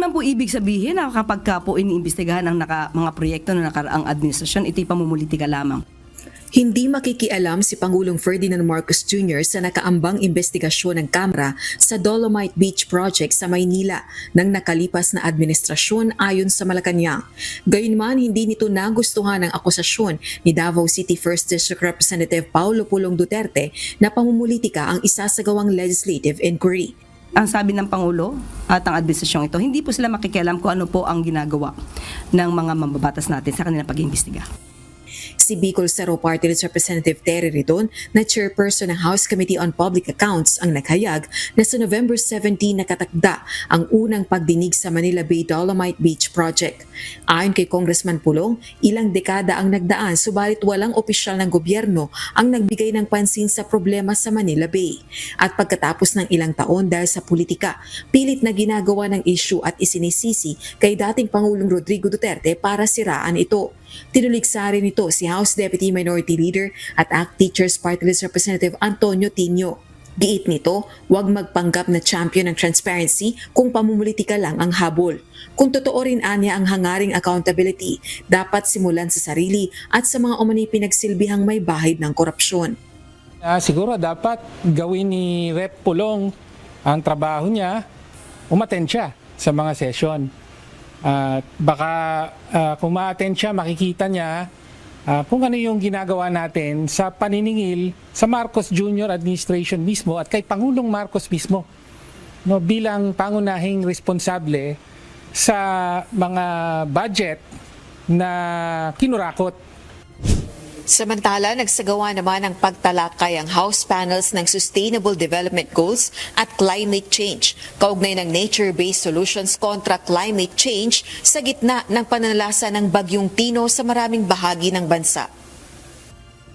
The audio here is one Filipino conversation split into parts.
rin man po ibig sabihin na kapag ka po iniimbestigahan ang mga proyekto ng nakaraang administrasyon, ito'y pamumulitika lamang. Hindi makikialam si Pangulong Ferdinand Marcos Jr. sa nakaambang investigasyon ng Kamara sa Dolomite Beach Project sa Maynila ng nakalipas na administrasyon ayon sa Malacanang. Gayunman, hindi nito nagustuhan ang akusasyon ni Davao City 1st District Representative Paulo Pulong Duterte na pamumulitika ang isasagawang legislative inquiry. Ang sabi ng Pangulo at ang administrasyong ito, hindi po sila makikialam kung ano po ang ginagawa ng mga mambabatas natin sa kanilang pag-iimbestiga. Si Bicol Saro Party List Representative Terry Ridon na chairperson ng House Committee on Public Accounts ang naghayag na sa November 17 nakatakda ang unang pagdinig sa Manila Bay Dolomite Beach Project. Ayon kay Congressman Pulong, ilang dekada ang nagdaan subalit walang opisyal ng gobyerno ang nagbigay ng pansin sa problema sa Manila Bay. At pagkatapos ng ilang taon dahil sa politika, pilit na ginagawa ng issue at isinisisi kay dating Pangulong Rodrigo Duterte para siraan ito. Tinuligsa rin ito si House Deputy Minority Leader at ACT Teachers Party List Representative Antonio Tino. Giit nito, huwag magpanggap na champion ng transparency kung pamumulitika lang ang habol. Kung totoo rin anya ang hangaring accountability, dapat simulan sa sarili at sa mga umano'y pinagsilbihang may bahid ng korupsyon. Siguro dapat gawin ni Rep. Pulong ang trabaho niya, umattend siya sa mga session. Baka kung ma-attend siya, makikita niya kung ano yung ginagawa natin sa paniningil sa Marcos Jr. administration mismo at kay Pangulong Marcos mismo, no, bilang pangunahing responsable sa mga budget na kinurakot. Samantala, nagsagawa naman ng pagtalakay ang House panels ng Sustainable Development Goals at Climate Change, kaugnay ng nature-based solutions kontra climate change sa gitna ng pananalasa ng Bagyong Tino sa maraming bahagi ng bansa.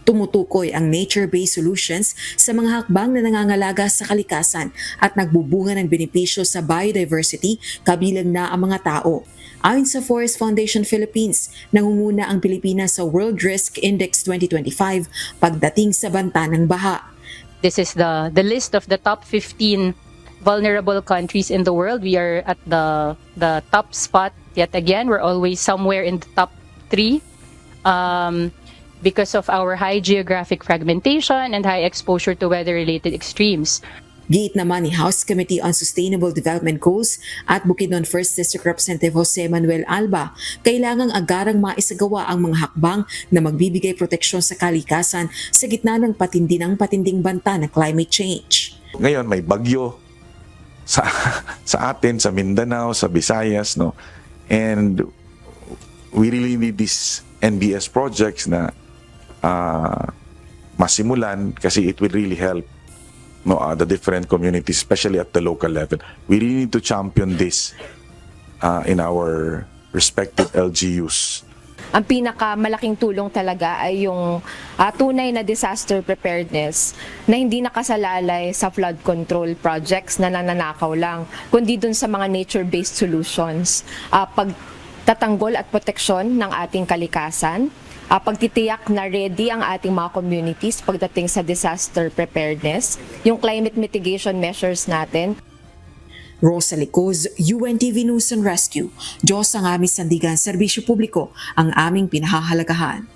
Tumutukoy ang nature-based solutions sa mga hakbang na nangangalaga sa kalikasan at nagbubunga ng benepisyo sa biodiversity kabilang na ang mga tao. Ayon sa Forest Foundation Philippines, nangunguna ang Pilipinas sa World Risk Index 2025 pagdating sa banta ng baha. This is the list of the top 15 vulnerable countries in the world. We are at the top spot yet again. We're always somewhere in the top 3 because of our high geographic fragmentation and high exposure to weather-related extremes. Giit naman ni House Committee on Sustainable Development Goals at Bukidnon 1st District Representative Jose Manuel Alba, kailangang agarang maisagawa ang mga hakbang na magbibigay proteksyon sa kalikasan sa gitna ng patinding banta ng climate change. Ngayon may bagyo sa atin, sa Mindanao, sa Visayas, no? And we really need these NBS projects na masimulan kasi it will really help the different communities, especially at the local level. We really need to champion this in our respective LGUs. Ang pinakamalaking tulong talaga ay yung tunay na disaster preparedness na hindi nakasalalay sa flood control projects na nananakaw lang, kundi dun sa mga nature-based solutions. Pagtatanggol at proteksyon ng ating kalikasan, pagtitiyak na ready ang ating mga communities pagdating sa disaster preparedness, yung climate mitigation measures natin. Rosalie Coz, UNTV News and Rescue. Diyos ang aming sandigan, serbisyo publiko ang aming pinahahalagahan.